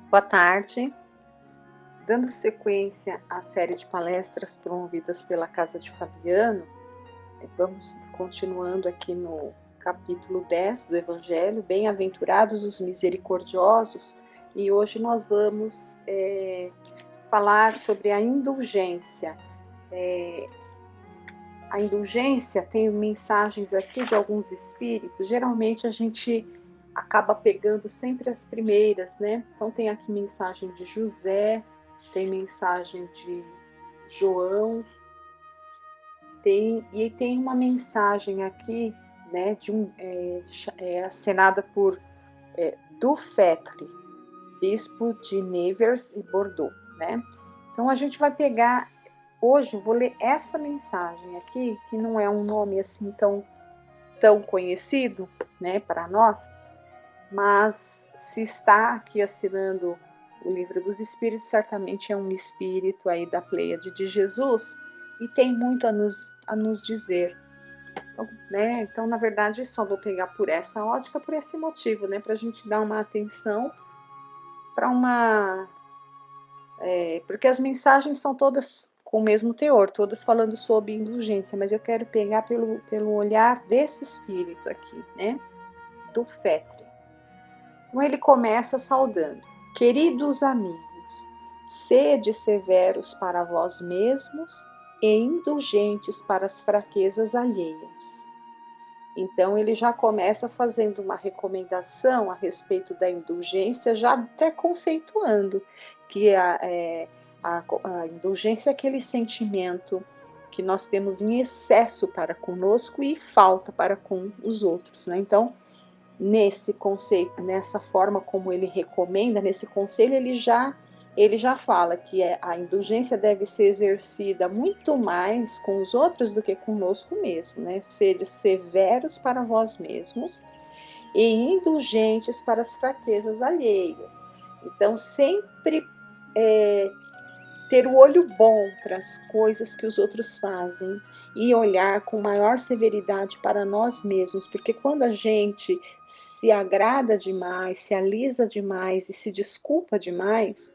Boa tarde. Dando sequência à série de palestras promovidas pela Casa de Fabiano, vamos continuando aqui no capítulo 10 do Evangelho, Bem-aventurados os misericordiosos, e hoje nós vamos falar sobre a indulgência. A indulgência tem mensagens aqui de alguns espíritos, geralmente a gente acaba pegando sempre as primeiras, né? Então tem aqui mensagem de José, tem mensagem de João, e tem uma mensagem aqui, né, de assinada por Dufetre, bispo de Nevers e Bordeaux, né? Então a gente vai pegar, hoje eu vou ler essa mensagem aqui, que não é um nome assim tão conhecido, né, para nós, mas se está aqui assinando o Livro dos Espíritos, certamente é um espírito aí da Pleiade de Jesus e tem muito a nos dizer. Então, né, então, na verdade, só vou pegar por essa ótica, por esse motivo, né, para a gente dar uma atenção para porque as mensagens são todas com o mesmo teor, todas falando sobre indulgência, mas eu quero pegar pelo olhar desse espírito aqui, né, do Fetre. Então ele começa saudando: queridos amigos, sede severos para vós mesmos e indulgentes para as fraquezas alheias. Então ele já começa fazendo uma recomendação a respeito da indulgência, já até conceituando que a indulgência é aquele sentimento que nós temos em excesso para conosco e falta para com os outros, né? Então, nesse conceito, nessa forma como ele recomenda, nesse conselho, ele já fala que a indulgência deve ser exercida muito mais com os outros do que conosco mesmo, né? Sede severos para vós mesmos e indulgentes para as fraquezas alheias. Então, sempre ter o olho bom para as coisas que os outros fazem e olhar com maior severidade para nós mesmos, porque quando a gente se agrada demais, se alisa demais e se desculpa demais,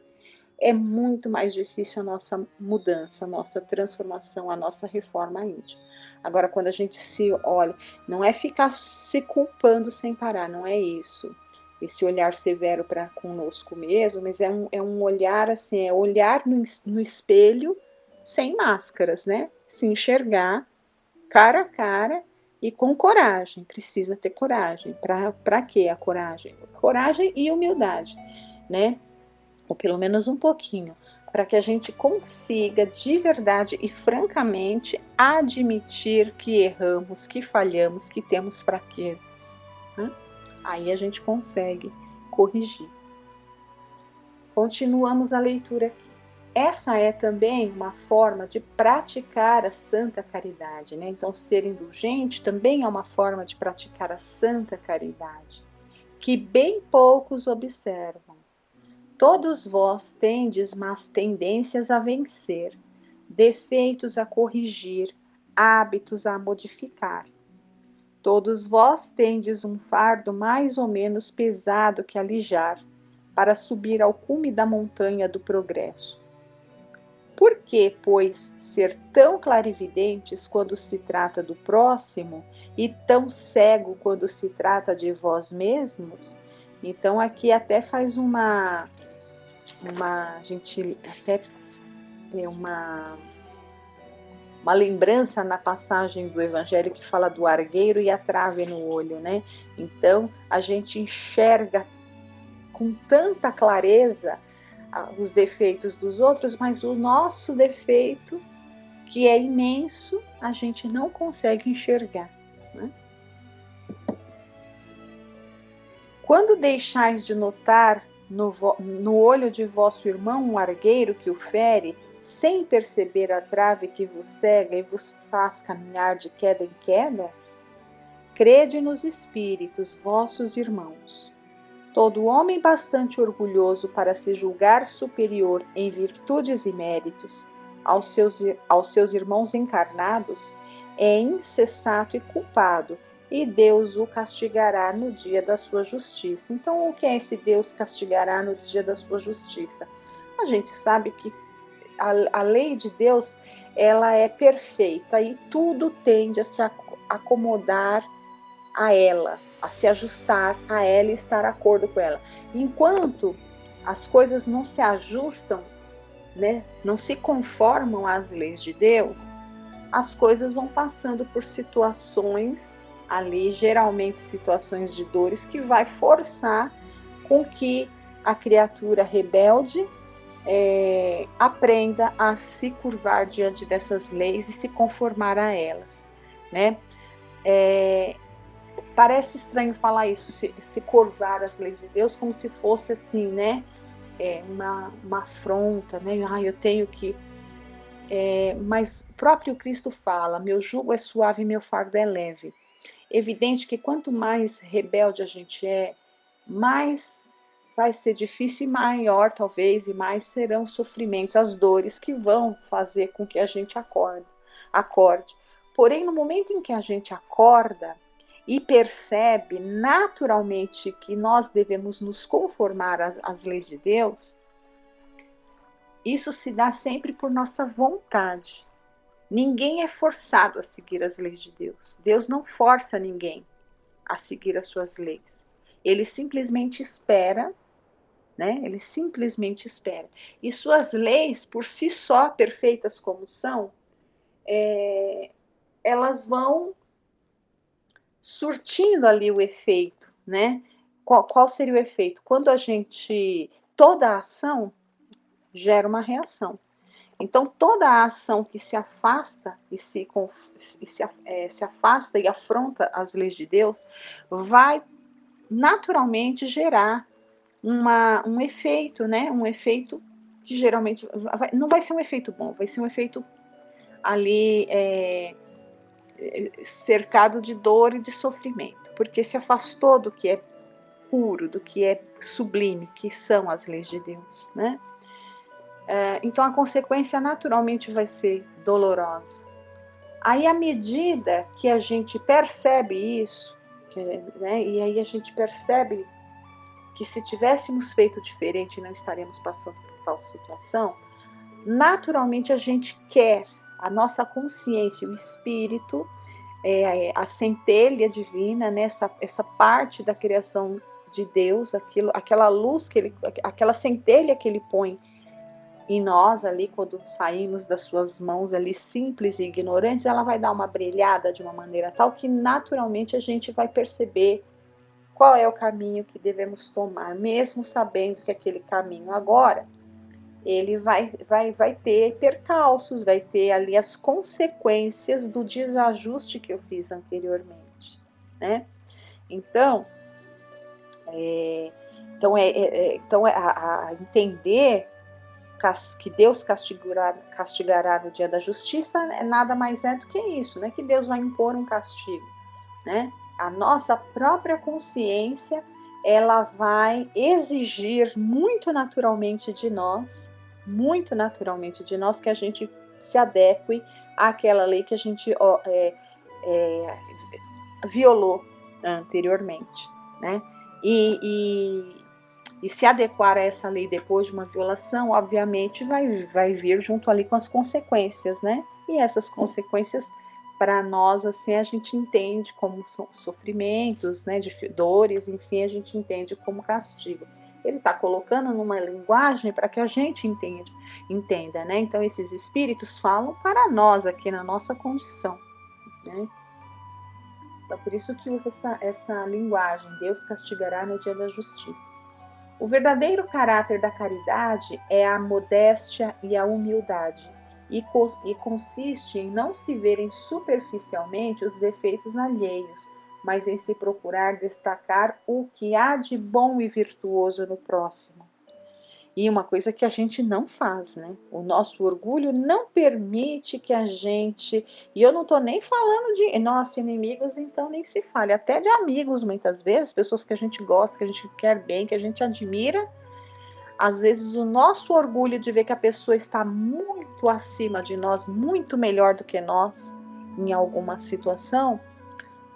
é muito mais difícil a nossa mudança, a nossa transformação, a nossa reforma íntima. Agora, quando a gente se olha, não é ficar se culpando sem parar, não é isso. Esse olhar severo para conosco mesmo, mas é um olhar assim, é olhar no espelho sem máscaras, né? Se enxergar cara a cara e com coragem. Precisa ter coragem. Para que a coragem? Coragem e humildade, né? Ou pelo menos um pouquinho, para que a gente consiga de verdade e francamente admitir que erramos, que falhamos, que temos fraquezas, né? Aí a gente consegue corrigir. Continuamos a leitura aqui. Essa é também uma forma de praticar a santa caridade, né? Então, ser indulgente também é uma forma de praticar a santa caridade, que bem poucos observam. Todos vós tendes más tendências a vencer, defeitos a corrigir, hábitos a modificar. Todos vós tendes um fardo mais ou menos pesado que alijar, para subir ao cume da montanha do progresso. Por que, pois, ser tão clarividentes quando se trata do próximo e tão cego quando se trata de vós mesmos? Então aqui até faz uma gente até uma lembrança na passagem do Evangelho que fala do argueiro e a trave no olho, né? Então a gente enxerga com tanta clareza os defeitos dos outros, mas o nosso defeito, que é imenso, a gente não consegue enxergar, né? Quando deixais de notar no olho de vosso irmão um argueiro que o fere, sem perceber a trave que vos cega e vos faz caminhar de queda em queda? Crede nos espíritos, vossos irmãos. Todo homem bastante orgulhoso para se julgar superior em virtudes e méritos aos seus irmãos encarnados é insensato e culpado, e Deus o castigará no dia da sua justiça. Então, o que é esse Deus castigará no dia da sua justiça? A gente sabe que a lei de Deus, ela é perfeita e tudo tende a se acomodar a ela, a se ajustar a ela e estar de acordo com ela. Enquanto as coisas não se ajustam, né, não se conformam às leis de Deus, as coisas vão passando por situações ali, geralmente situações de dores, que vai forçar com que a criatura rebelde aprenda a se curvar diante dessas leis e se conformar a elas, né? Parece estranho falar isso, se curvar às leis de Deus, como se fosse assim, né? Uma afronta, né? Eu tenho que... mas o próprio Cristo fala, meu jugo é suave e meu fardo é leve. Evidente que quanto mais rebelde a gente mais vai ser difícil e maior talvez, e mais serão os sofrimentos, as dores que vão fazer com que a gente acorde. Porém, no momento em que a gente acorda e percebe naturalmente que nós devemos nos conformar às leis de Deus, isso se dá sempre por nossa vontade. Ninguém é forçado a seguir as leis de Deus. Deus não força ninguém a seguir as suas leis. Ele simplesmente espera, né? Ele simplesmente espera. E suas leis, por si só, perfeitas como são, elas vão surtindo ali o efeito, né? Qual seria o efeito? Quando a gente... Toda ação gera uma reação. Então, toda a ação que se afasta se afasta e afronta as leis de Deus vai naturalmente gerar um efeito, né? Um efeito que geralmente não vai ser um efeito bom, vai ser um efeito ali cercado de dor e de sofrimento, porque se afastou do que é puro, do que é sublime, que são as leis de Deus, né? Então a consequência naturalmente vai ser dolorosa. Aí, à medida que a gente percebe isso, né, e aí a gente percebe que se tivéssemos feito diferente não estaremos passando por tal situação, naturalmente a gente quer, a nossa consciência, o espírito, a centelha divina, né, essa parte da criação de Deus, aquela luz, aquela centelha que ele põe em nós ali, quando saímos das suas mãos ali simples e ignorantes, ela vai dar uma brilhada de uma maneira tal que naturalmente a gente vai perceber qual é o caminho que devemos tomar, mesmo sabendo que aquele caminho agora, ele vai ter percalços, vai ter ali as consequências do desajuste que eu fiz anteriormente, né? Então, entender que Deus castigará no dia da justiça nada mais é do que isso, não é que Deus vai impor um castigo, né? A nossa própria consciência, ela vai exigir muito naturalmente de nós que a gente se adeque àquela lei que a gente violou anteriormente, né? E se adequar a essa lei depois de uma violação, obviamente vai vir junto ali com as consequências, né? E essas consequências, para nós, assim, a gente entende como sofrimentos, né? De dores, enfim, a gente entende como castigo. Ele está colocando numa linguagem para que a gente entenda, né? Então, esses espíritos falam para nós aqui na nossa condição, né? Então, por isso que usa essa linguagem, Deus castigará no dia da justiça. O verdadeiro caráter da caridade é a modéstia e a humildade, e consiste em não se verem superficialmente os defeitos alheios, mas em se procurar destacar o que há de bom e virtuoso no próximo. E uma coisa que a gente não faz, né? O nosso orgulho não permite que a gente... E eu não estou nem falando de nossos inimigos, então nem se fale. Até de amigos, muitas vezes, pessoas que a gente gosta, que a gente quer bem, que a gente admira. Às vezes o nosso orgulho de ver que a pessoa está muito acima de nós, muito melhor do que nós, em alguma situação,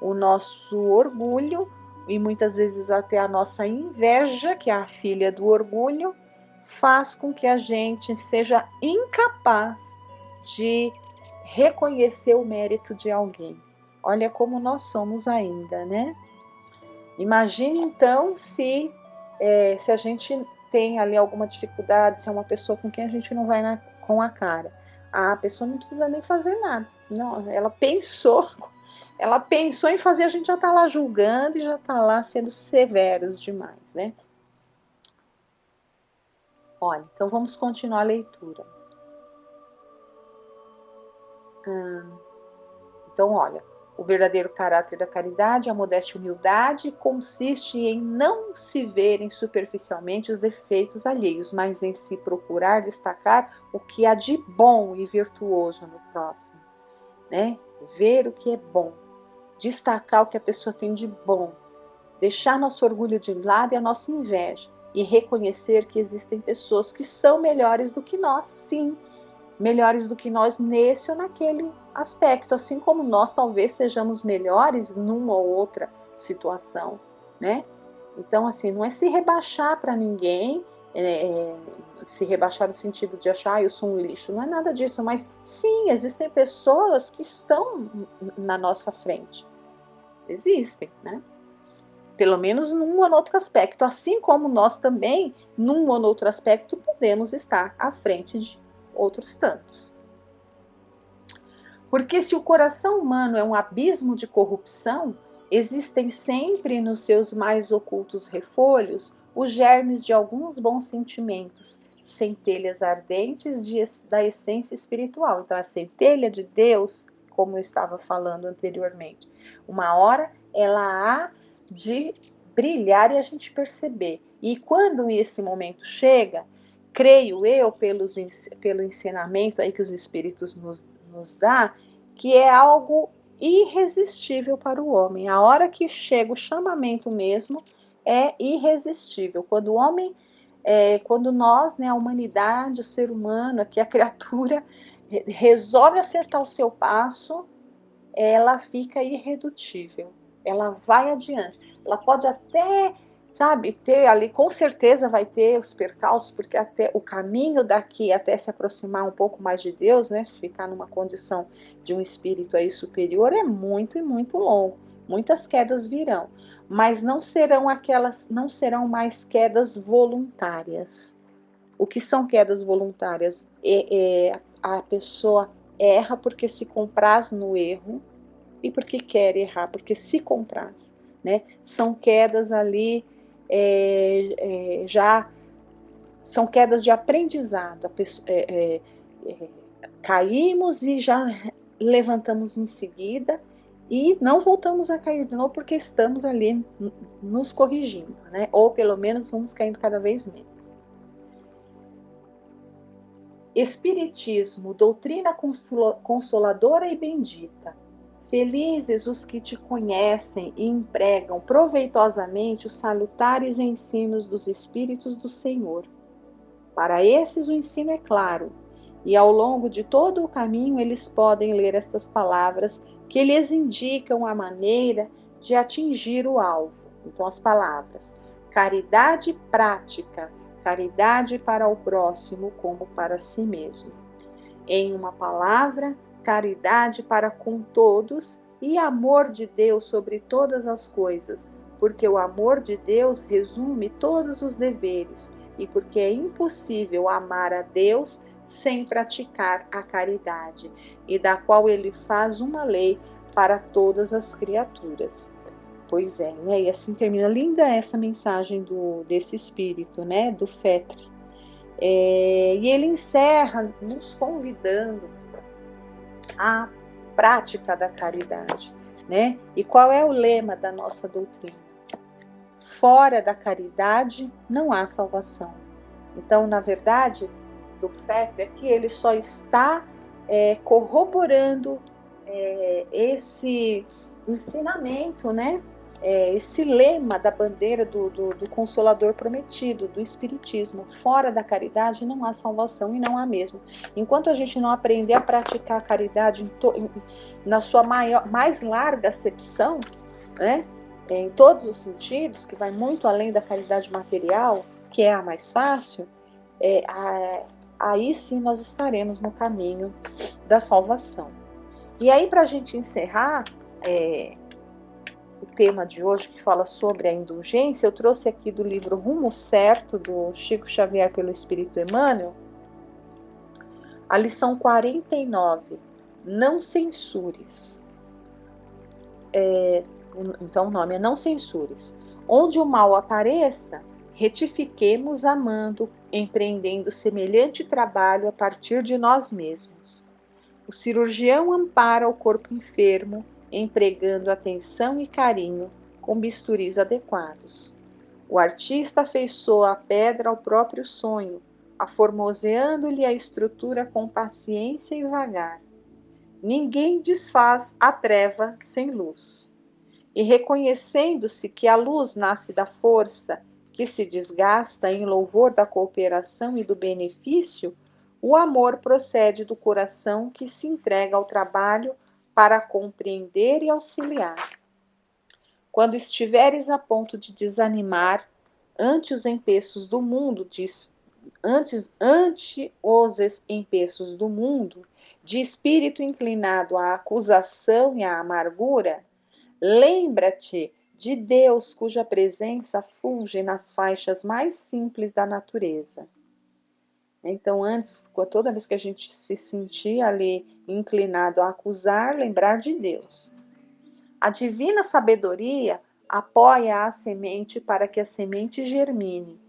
o nosso orgulho e muitas vezes até a nossa inveja, que é a filha do orgulho, faz com que a gente seja incapaz de reconhecer o mérito de alguém. Olha como nós somos ainda, né? Imagine então se a gente tem ali alguma dificuldade, se é uma pessoa com quem a gente não vai com a cara. A pessoa não precisa nem fazer nada. Não, ela pensou em fazer, a gente já está lá julgando e já está lá sendo severos demais, né? Olha, então vamos continuar a leitura. Então, olha, o verdadeiro caráter da caridade, a modéstia e a humildade, consiste em não se verem superficialmente os defeitos alheios, mas em se procurar destacar o que há de bom e virtuoso no próximo, né? Ver o que é bom, destacar o que a pessoa tem de bom, deixar nosso orgulho de lado e a nossa inveja, e reconhecer que existem pessoas que são melhores do que nós, sim, melhores do que nós nesse ou naquele aspecto, assim como nós talvez sejamos melhores numa ou outra situação, né? Então, assim, não é se rebaixar para ninguém, se rebaixar no sentido de achar, eu sou um lixo, não é nada disso, mas sim, existem pessoas que estão na nossa frente, existem, né? Pelo menos num ou outro aspecto, assim como nós também, num ou outro aspecto, podemos estar à frente de outros tantos. Porque se o coração humano é um abismo de corrupção, existem sempre nos seus mais ocultos refolhos os germes de alguns bons sentimentos, centelhas ardentes da essência espiritual. Então, a centelha de Deus, como eu estava falando anteriormente, uma hora ela há de brilhar e a gente perceber. E quando esse momento chega, creio eu, pelo ensinamento aí que os Espíritos nos dá, que é algo irresistível para o homem. A hora que chega o chamamento mesmo é irresistível. Quando o homem, quando nós, né, a humanidade, o ser humano, aqui a criatura, resolve acertar o seu passo, ela fica irredutível. Ela vai adiante. Ela pode até, sabe, ter ali, com certeza vai ter os percalços, porque até o caminho daqui até se aproximar um pouco mais de Deus, né, ficar numa condição de um espírito aí superior é muito e muito longo. Muitas quedas virão, mas não serão mais quedas voluntárias. O que são quedas voluntárias? A pessoa erra porque se compraz no erro e porque quer errar, porque se compraz, né? São quedas ali já são quedas de aprendizado. Caímos e já levantamos em seguida e não voltamos a cair de novo porque estamos ali nos corrigindo, né? Ou pelo menos vamos caindo cada vez menos. Espiritismo, doutrina consoladora e bendita. Felizes os que te conhecem e empregam proveitosamente os salutares ensinos dos Espíritos do Senhor. Para esses o ensino é claro, e ao longo de todo o caminho eles podem ler estas palavras que lhes indicam a maneira de atingir o alvo. Então, as palavras: caridade prática, caridade para o próximo como para si mesmo. Em uma palavra, caridade para com todos e amor de Deus sobre todas as coisas, porque o amor de Deus resume todos os deveres e porque é impossível amar a Deus sem praticar a caridade, e da qual ele faz uma lei para todas as criaturas. Pois é, né? E assim termina linda essa mensagem desse espírito, né? Do Fetre. E ele encerra nos convidando à prática da caridade, né? E qual é o lema da nossa doutrina? Fora da caridade não há salvação. Então, na verdade, do Fetter é que ele só está corroborando esse ensinamento, né? esse lema da bandeira do Consolador prometido, do Espiritismo. Fora da caridade não há salvação, e não há mesmo. Enquanto a gente não aprender a praticar a caridade na sua mais larga acepção, né, em todos os sentidos, que vai muito além da caridade material, que é a mais fácil, aí sim nós estaremos no caminho da salvação. E aí, para a gente encerrar o tema de hoje, que fala sobre a indulgência, eu trouxe aqui do livro Rumo Certo, do Chico Xavier pelo Espírito Emmanuel, a lição 49, não censures. Então o nome é Não Censures. Onde o mal apareça, retifiquemos amando, empreendendo semelhante trabalho a partir de nós mesmos. O cirurgião ampara o corpo enfermo, empregando atenção e carinho com bisturis adequados. O artista afeiçoa a pedra ao próprio sonho, aformoseando-lhe a estrutura com paciência e vagar. Ninguém desfaz a treva sem luz. E reconhecendo-se que a luz nasce da força que se desgasta em louvor da cooperação e do benefício, o amor procede do coração que se entrega ao trabalho para compreender e auxiliar. Quando estiveres a ponto de desanimar ante os empeços do mundo, ante os empeços do mundo, de espírito inclinado à acusação e à amargura, lembra-te de Deus, cuja presença fulge nas faixas mais simples da natureza. Então, antes, toda vez que a gente se sentir ali inclinado a acusar, lembrar de Deus. A divina sabedoria apoia a semente para que a semente germine,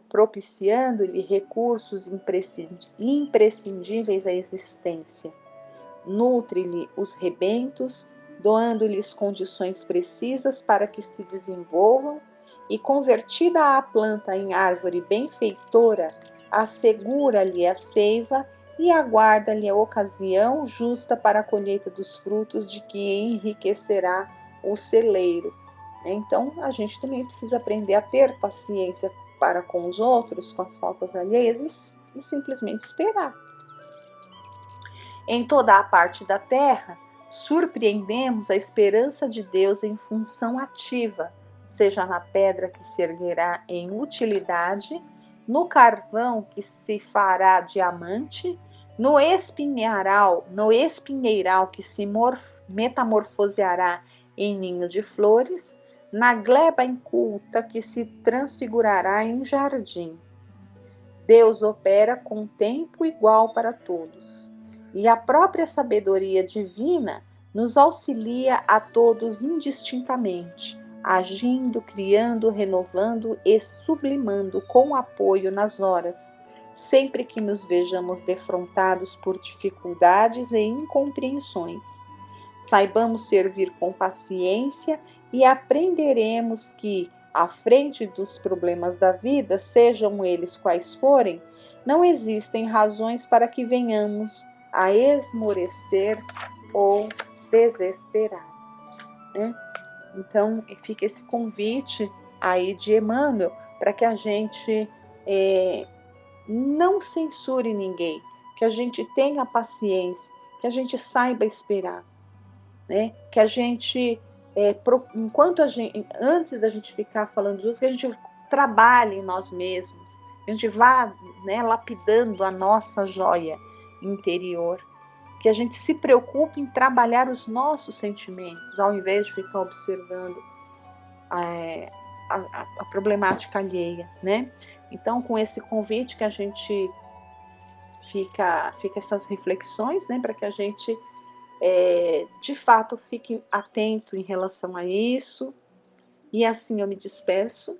propiciando-lhe recursos imprescindíveis à existência. Nutre-lhe os rebentos, doando-lhes condições precisas para que se desenvolvam, e convertida a planta em árvore benfeitora, assegura-lhe a seiva e aguarda-lhe a ocasião justa para a colheita dos frutos de que enriquecerá o celeiro. Então, a gente também precisa aprender a ter paciência para com os outros, com as faltas alheias, e simplesmente esperar. Em toda a parte da terra, surpreendemos a esperança de Deus em função ativa, seja na pedra que se erguerá em utilidade, no carvão que se fará diamante, no espinheiral que se metamorfoseará em ninho de flores, na gleba inculta que se transfigurará em jardim. Deus opera com tempo igual para todos, e a própria sabedoria divina nos auxilia a todos indistintamente, agindo, criando, renovando e sublimando com apoio nas horas, sempre que nos vejamos defrontados por dificuldades e incompreensões. Saibamos servir com paciência e aprenderemos que, à frente dos problemas da vida, sejam eles quais forem, não existem razões para que venhamos a esmorecer ou desesperar. Né? Então, fica esse convite aí de Emmanuel para que a gente não censure ninguém, que a gente tenha paciência, que a gente saiba esperar, né? Que a gente, antes da gente ficar falando dos outros, que a gente trabalhe em nós mesmos, que a gente vá, né, lapidando a nossa joia interior, que a gente se preocupe em trabalhar os nossos sentimentos, ao invés de ficar observando a problemática alheia, né? Então, com esse convite que a gente fica essas reflexões, né, para que a gente de fato fique atento em relação a isso. E assim eu me despeço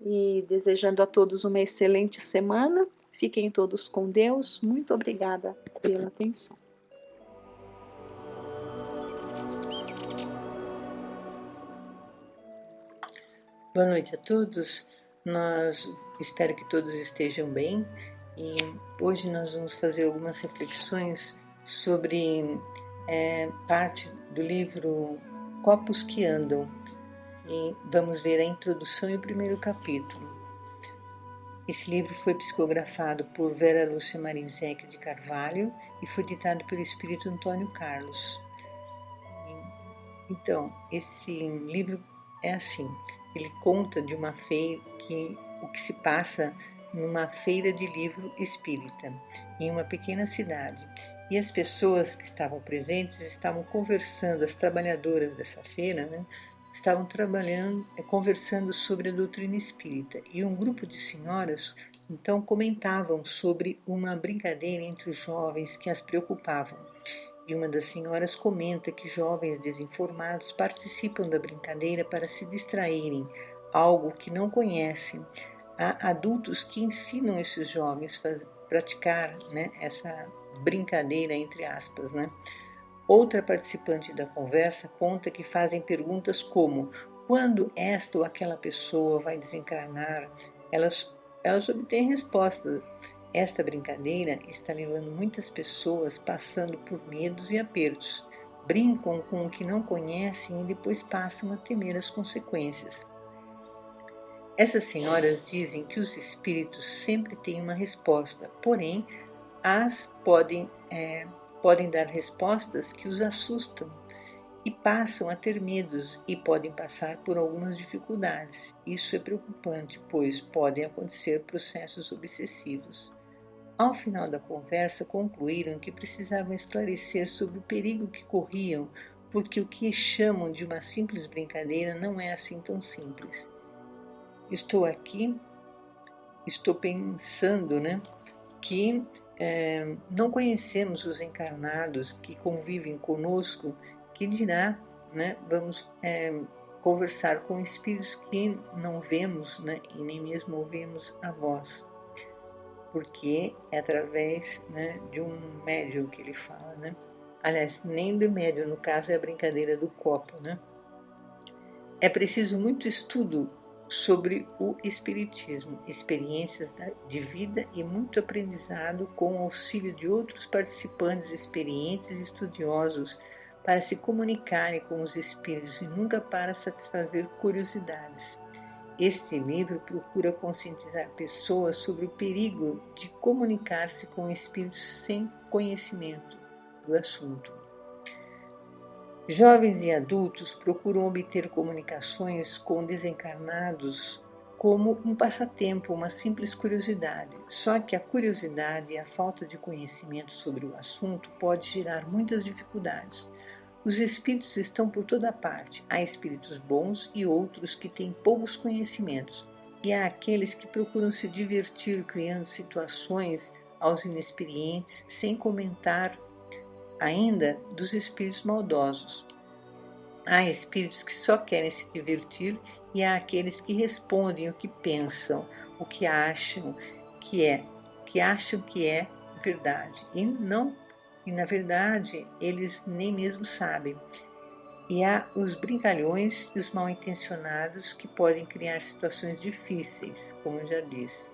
e desejando a todos uma excelente semana. Fiquem todos com Deus. Muito obrigada pela atenção. Boa noite a todos. Espero que todos estejam bem, e hoje nós vamos fazer algumas reflexões sobre parte do livro Copos que Andam, e vamos ver a introdução e o primeiro capítulo. Esse livro foi psicografado por Vera Lúcia Marinzec de Carvalho e foi ditado pelo Espírito Antônio Carlos. Então, esse livro é assim, ele conta de uma feira, o que se passa numa feira de livro espírita, em uma pequena cidade. E as pessoas que estavam presentes estavam conversando, as trabalhadoras dessa feira, né, estavam conversando sobre a doutrina espírita. E um grupo de senhoras, então, comentavam sobre uma brincadeira entre os jovens que as preocupavam. E uma das senhoras comenta que jovens desinformados participam da brincadeira para se distraírem, algo que não conhecem. Há adultos que ensinam esses jovens a praticar, né, essa brincadeira, entre aspas, né? Outra participante da conversa conta que fazem perguntas como: quando esta ou aquela pessoa vai desencarnar? Elas obtêm respostas. Esta brincadeira está levando muitas pessoas passando por medos e apertos. Brincam com o que não conhecem e depois passam a temer as consequências. Essas senhoras dizem que os espíritos sempre têm uma resposta, porém, podem dar respostas que os assustam e passam a ter medos e podem passar por algumas dificuldades. Isso é preocupante, pois podem acontecer processos obsessivos. Ao final da conversa, concluíram que precisavam esclarecer sobre o perigo que corriam, porque o que chamam de uma simples brincadeira não é assim tão simples. Estou pensando, né, que não conhecemos os encarnados que convivem conosco, que dirá, né, vamos conversar com espíritos que não vemos, né, e nem mesmo ouvimos a voz, porque é através, né, de um médium que ele fala, né? Aliás, nem do médium, no caso é a brincadeira do copo, né? É preciso muito estudo sobre o espiritismo, experiências de vida e muito aprendizado com o auxílio de outros participantes experientes e estudiosos para se comunicarem com os espíritos e nunca para satisfazer curiosidades. Este livro procura conscientizar pessoas sobre o perigo de comunicar-se com espíritos sem conhecimento do assunto. Jovens e adultos procuram obter comunicações com desencarnados como um passatempo, uma simples curiosidade. Só que a curiosidade e a falta de conhecimento sobre o assunto pode gerar muitas dificuldades. Os espíritos estão por toda parte. Há espíritos bons e outros que têm poucos conhecimentos. E há aqueles que procuram se divertir criando situações aos inexperientes, sem comentar ainda dos espíritos maldosos. Há espíritos que só querem se divertir e há aqueles que respondem o que pensam, o que acham que é verdade e na verdade eles nem mesmo sabem. E há os brincalhões e os mal intencionados que podem criar situações difíceis, como eu já disse.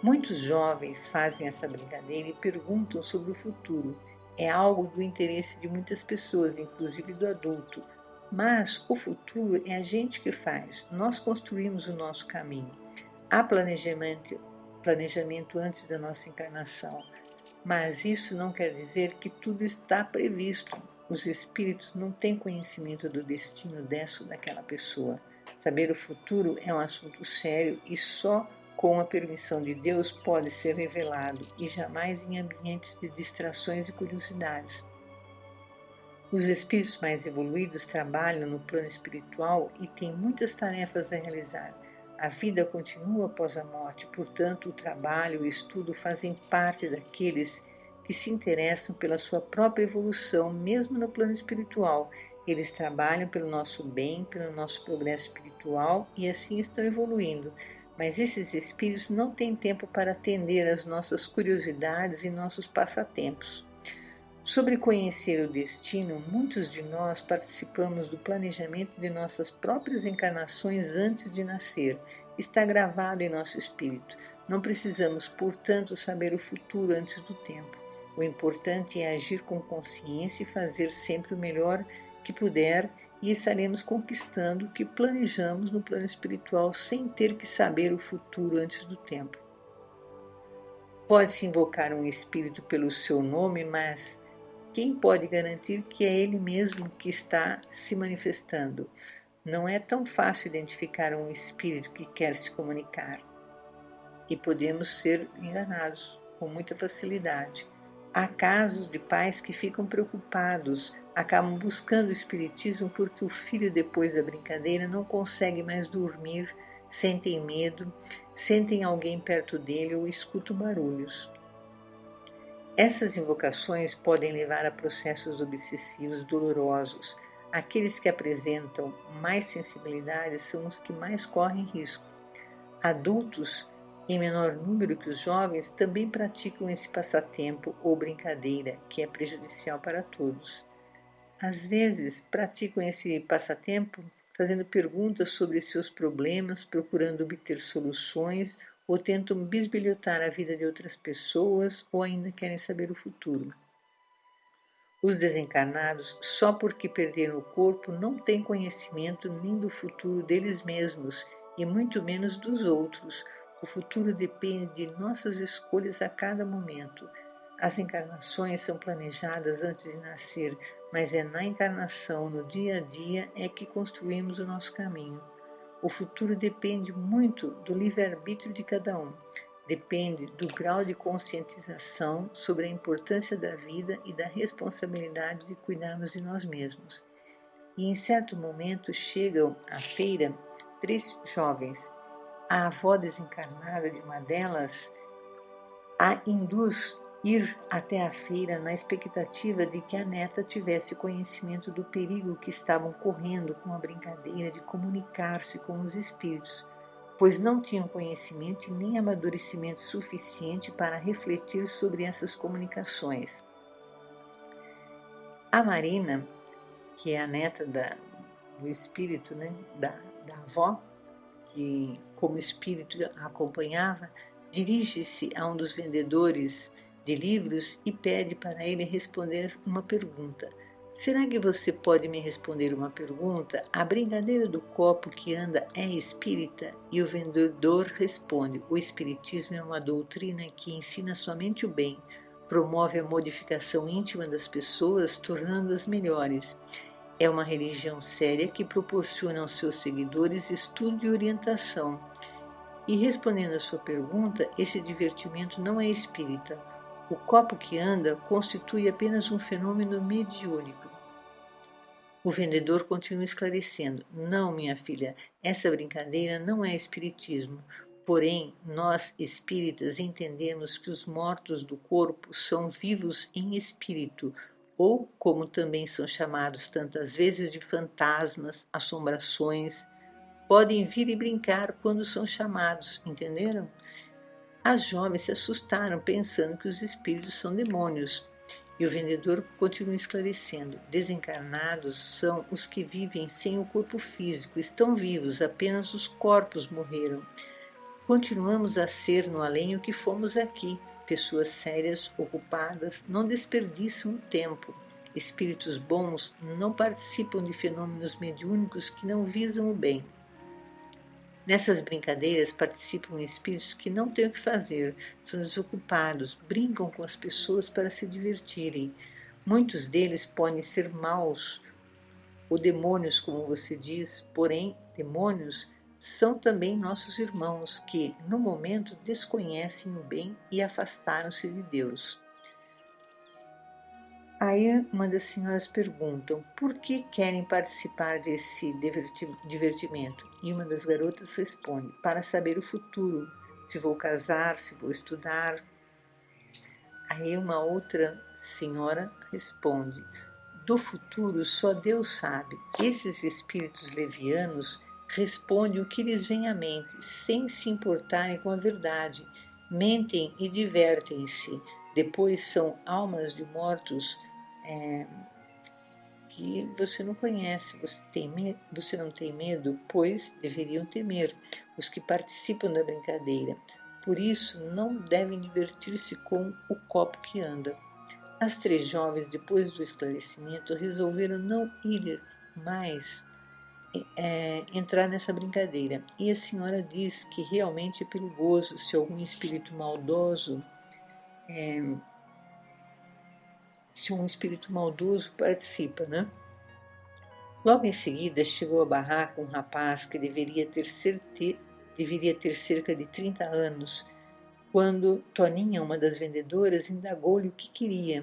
Muitos jovens fazem essa brincadeira e perguntam sobre o futuro. É algo do interesse de muitas pessoas, inclusive do adulto. Mas o futuro é a gente que faz. Nós construímos o nosso caminho. Há planejamento antes da nossa encarnação. Mas isso não quer dizer que tudo está previsto. Os espíritos não têm conhecimento do destino dessa ou daquela pessoa. Saber o futuro é um assunto sério e só com a permissão de Deus pode ser revelado e jamais em ambientes de distrações e curiosidades. Os espíritos mais evoluídos trabalham no plano espiritual e têm muitas tarefas a realizar. A vida continua após a morte, portanto, o trabalho e o estudo fazem parte daqueles que se interessam pela sua própria evolução, mesmo no plano espiritual. Eles trabalham pelo nosso bem, pelo nosso progresso espiritual e assim estão evoluindo. Mas esses espíritos não têm tempo para atender às nossas curiosidades e nossos passatempos. Sobre conhecer o destino, muitos de nós participamos do planejamento de nossas próprias encarnações antes de nascer. Está gravado em nosso espírito. Não precisamos, portanto, saber o futuro antes do tempo. O importante é agir com consciência e fazer sempre o melhor que puder e estaremos conquistando o que planejamos no plano espiritual sem ter que saber o futuro antes do tempo. Pode-se invocar um espírito pelo seu nome, mas quem pode garantir que é ele mesmo que está se manifestando? Não é tão fácil identificar um espírito que quer se comunicar e podemos ser enganados com muita facilidade. Há casos de pais que ficam preocupados, acabam buscando o espiritismo porque o filho, depois da brincadeira, não consegue mais dormir, sentem medo, sentem alguém perto dele ou escutam barulhos. Essas invocações podem levar a processos obsessivos dolorosos. Aqueles que apresentam mais sensibilidade são os que mais correm risco. Adultos, em menor número que os jovens, também praticam esse passatempo ou brincadeira, que é prejudicial para todos. Às vezes, praticam esse passatempo fazendo perguntas sobre seus problemas, procurando obter soluções, ou tentam bisbilhotar a vida de outras pessoas, ou ainda querem saber o futuro. Os desencarnados, só porque perderam o corpo, não têm conhecimento nem do futuro deles mesmos, e muito menos dos outros. O futuro depende de nossas escolhas a cada momento. As encarnações são planejadas antes de nascer, mas é na encarnação, no dia a dia, é que construímos o nosso caminho. O futuro depende muito do livre-arbítrio de cada um. Depende do grau de conscientização sobre a importância da vida e da responsabilidade de cuidarmos de nós mesmos. E em certo momento chegam à feira 3 jovens. A avó desencarnada de uma delas a induz ir até a feira na expectativa de que a neta tivesse conhecimento do perigo que estavam correndo com a brincadeira de comunicar-se com os espíritos, pois não tinham conhecimento e nem amadurecimento suficiente para refletir sobre essas comunicações. A Marina, que é a neta do espírito, da avó, que como espírito a acompanhava, dirige-se a um dos vendedores de livros e pede para ele responder uma pergunta. Será que você pode me responder uma pergunta? A brincadeira do copo que anda é espírita? E o vendedor responde: o espiritismo é uma doutrina que ensina somente o bem, promove a modificação íntima das pessoas, tornando-as melhores. É uma religião séria que proporciona aos seus seguidores estudo e orientação. E respondendo à sua pergunta, esse divertimento não é espírita. O copo que anda constitui apenas um fenômeno mediúnico. O vendedor continua esclarecendo: não, minha filha, essa brincadeira não é espiritismo. Porém, nós espíritas entendemos que os mortos do corpo são vivos em espírito, ou, como também são chamados tantas vezes, de fantasmas, assombrações. Podem vir e brincar quando são chamados, entenderam? As jovens se assustaram, pensando que os espíritos são demônios. E o vendedor continua esclarecendo: desencarnados são os que vivem sem o corpo físico, estão vivos, apenas os corpos morreram. Continuamos a ser no além o que fomos aqui, pessoas sérias, ocupadas, não desperdiçam o tempo. Espíritos bons não participam de fenômenos mediúnicos que não visam o bem. Nessas brincadeiras participam espíritos que não têm o que fazer, são desocupados, brincam com as pessoas para se divertirem. Muitos deles podem ser maus, ou demônios, como você diz, porém, demônios são também nossos irmãos que, no momento, desconhecem o bem e afastaram-se de Deus. Aí uma das senhoras perguntam: por que querem participar desse divertimento? E uma das garotas responde: para saber o futuro, se vou casar, se vou estudar. Aí uma outra senhora responde: do futuro só Deus sabe. Esses espíritos levianos respondem o que lhes vem à mente, sem se importarem com a verdade. Mentem e divertem-se. Depois são almas de mortos que você não conhece. Você não tem medo? Pois deveriam temer os que participam da brincadeira. Por isso, não devem divertir-se com o copo que anda. As 3 jovens, depois do esclarecimento, resolveram não ir mais entrar nessa brincadeira. E a senhora diz que realmente é perigoso se algum espírito maldoso participa, né? Logo em seguida chegou a barraca um rapaz que deveria ter cerca de 30 anos, quando Toninha, uma das vendedoras, indagou-lhe o que queria,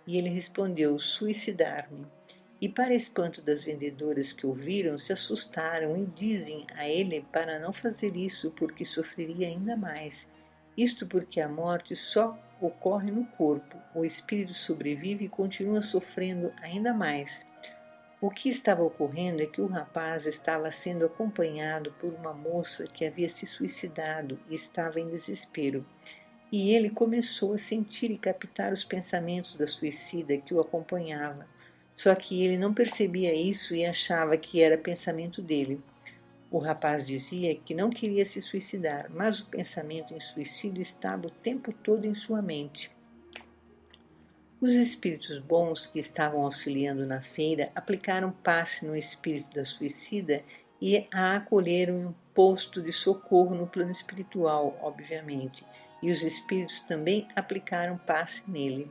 e ele respondeu: suicidar-me. E para espanto das vendedoras que ouviram, se assustaram e dizem a ele para não fazer isso, porque sofreria ainda mais. Isto porque a morte só ocorre no corpo, o espírito sobrevive e continua sofrendo ainda mais. O que estava ocorrendo é que o rapaz estava sendo acompanhado por uma moça que havia se suicidado e estava em desespero. E ele começou a sentir e captar os pensamentos da suicida que o acompanhava. Só que ele não percebia isso e achava que era pensamento dele. O rapaz dizia que não queria se suicidar, mas o pensamento em suicídio estava o tempo todo em sua mente. Os espíritos bons que estavam auxiliando na feira aplicaram passe no espírito da suicida e a acolheram em um posto de socorro no plano espiritual, obviamente, e os espíritos também aplicaram passe nele.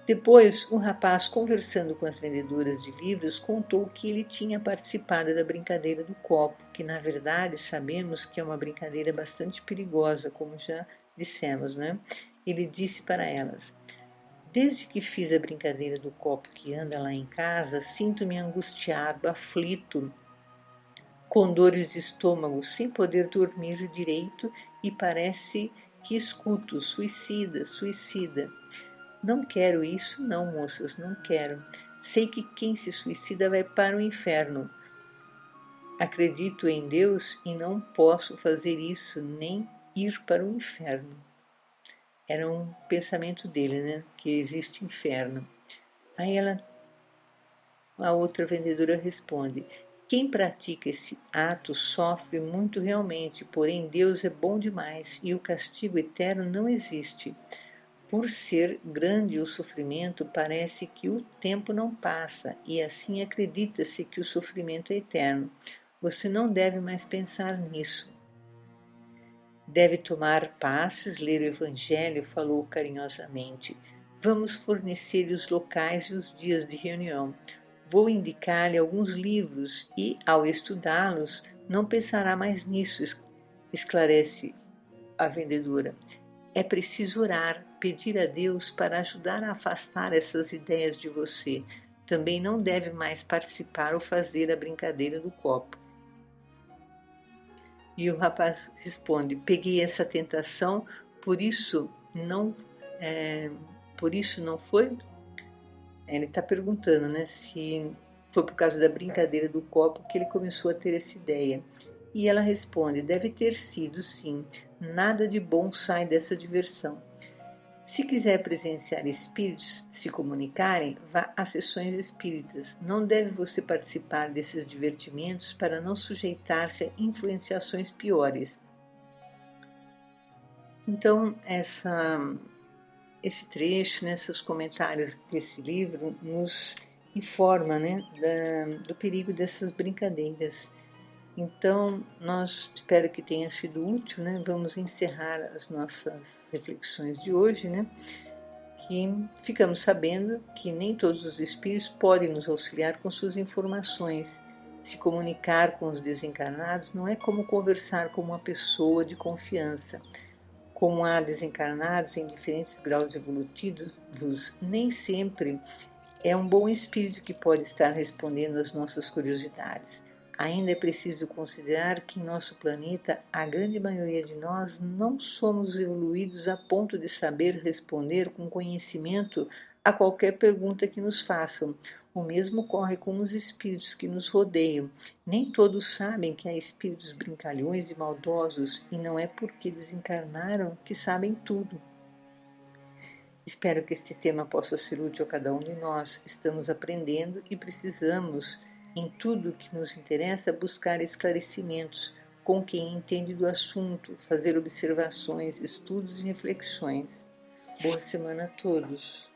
Depois, o rapaz, conversando com as vendedoras de livros, contou que ele tinha participado da brincadeira do copo, que na verdade sabemos que é uma brincadeira bastante perigosa, como já dissemos, né? Ele disse para elas: desde que fiz a brincadeira do copo que anda lá em casa, sinto-me angustiado, aflito, com dores de estômago, sem poder dormir direito e parece que escuto suicida, suicida. Não quero isso, não, moças, não quero. Sei que quem se suicida vai para o inferno. Acredito em Deus e não posso fazer isso, nem ir para o inferno. Era um pensamento dele, né? Que existe inferno. Aí a outra vendedora responde: quem pratica esse ato sofre muito realmente, porém Deus é bom demais e o castigo eterno não existe. Por ser grande o sofrimento, parece que o tempo não passa e assim acredita-se que o sofrimento é eterno. Você não deve mais pensar nisso. Deve tomar passes, ler o Evangelho, falou carinhosamente. Vamos fornecer-lhe os locais e os dias de reunião. Vou indicar-lhe alguns livros e, ao estudá-los, não pensará mais nisso, esclarece a vendedora. É preciso orar, pedir a Deus para ajudar a afastar essas ideias de você. Também não deve mais participar ou fazer a brincadeira do copo. E o rapaz responde: peguei essa tentação, por isso não foi. Ele está perguntando, né, se foi por causa da brincadeira do copo que ele começou a ter essa ideia. E ela responde: deve ter sido, sim. Nada de bom sai dessa diversão. Se quiser presenciar espíritos se comunicarem, vá às sessões espíritas. Não deve você participar desses divertimentos para não sujeitar-se a influenciações piores. Então, esse trecho, esses comentários desse livro, nos informa, né, do perigo dessas brincadeiras. Então, espero que tenha sido útil, né? Vamos encerrar as nossas reflexões de hoje, né? Que ficamos sabendo que nem todos os espíritos podem nos auxiliar com suas informações. Se comunicar com os desencarnados não é como conversar com uma pessoa de confiança. Como há desencarnados em diferentes graus evolutivos, nem sempre é um bom espírito que pode estar respondendo às nossas curiosidades. Ainda é preciso considerar que em nosso planeta, a grande maioria de nós não somos evoluídos a ponto de saber responder com conhecimento a qualquer pergunta que nos façam. O mesmo ocorre com os espíritos que nos rodeiam. Nem todos sabem que há espíritos brincalhões e maldosos, e não é porque desencarnaram que sabem tudo. Espero que este tema possa ser útil a cada um de nós. Estamos aprendendo e precisamos, em tudo o que nos interessa, buscar esclarecimentos com quem entende do assunto, fazer observações, estudos e reflexões. Boa semana a todos!